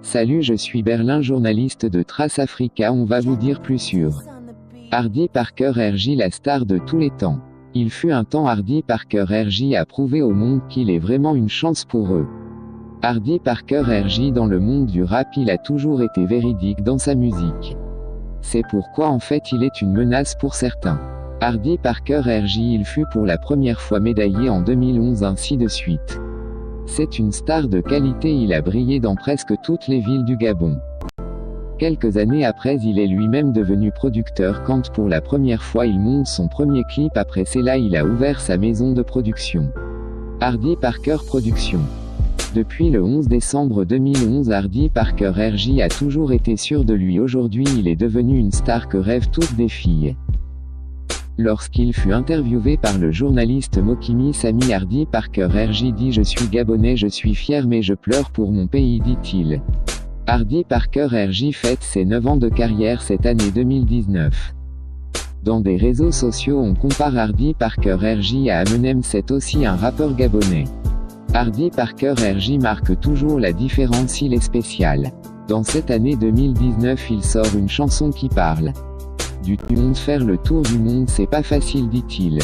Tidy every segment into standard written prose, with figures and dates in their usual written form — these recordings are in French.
Salut, je suis Berlin, journaliste de Trace Africa. On va vous dire plus sur Hardy Parker RJ, la star de tous les temps. Il fut un temps, Hardy Parker RJ a prouvé au monde qu'il est vraiment une chance pour eux. Hardy Parker RJ, dans le monde du rap, il a toujours été véridique dans sa musique. C'est pourquoi en fait il est une menace pour certains. Hardy Parker RJ, il fut pour la première fois médaillé en 2011, ainsi de suite. C'est une star de qualité, il a brillé dans presque toutes les villes du Gabon. Quelques années après, il est lui-même devenu producteur quand pour la première fois il monte son premier clip. Après cela, il a ouvert sa maison de production, Hardy Parker Productions. Depuis le 11 décembre 2011, Hardy Parker RJ a toujours été sûr de lui. Aujourd'hui, il est devenu une star que rêvent toutes des filles. Lorsqu'il fut interviewé par le journaliste Mokimi Sami, Hardy Parker RJ dit: je suis gabonais, je suis fier mais je pleure pour mon pays, dit-il. Hardy Parker RJ fête ses 9 ans de carrière cette année 2019. Dans des réseaux sociaux, on compare Hardy Parker RJ à Eminem, c'est aussi un rappeur gabonais. Hardy Parker RJ marque toujours la différence, il est spécial. Dans cette année 2019, il sort une chanson qui parle du monde. Faire le tour du monde, c'est pas facile, dit-il.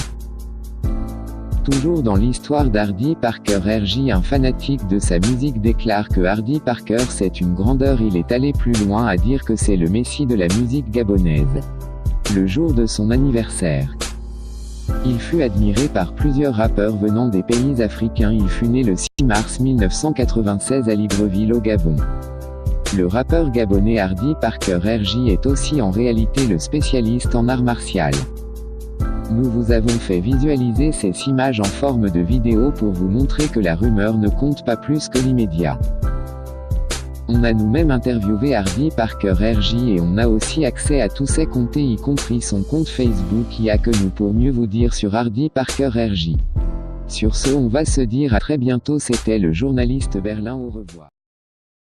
Toujours dans l'histoire d'Hardy Parker RJ, un fanatique de sa musique déclare que Hardy Parker c'est une grandeur. Il est allé plus loin à dire que c'est le messie de la musique gabonaise. Le jour de son anniversaire, il fut admiré par plusieurs rappeurs venant des pays africains. Il fut né le 6 mars 1996 à Libreville au Gabon. Le rappeur gabonais Hardy Parker RJ est aussi en réalité le spécialiste en arts martiaux. Nous vous avons fait visualiser ces images en forme de vidéo pour vous montrer que la rumeur ne compte pas plus que l'immédiat. On a nous-mêmes interviewé Hardy Parker RJ et on a aussi accès à tous ses comptes, y compris son compte Facebook. Il y a que nous pour mieux vous dire sur Hardy Parker RJ. Sur ce, on va se dire à très bientôt. C'était le journaliste Berlin, au revoir.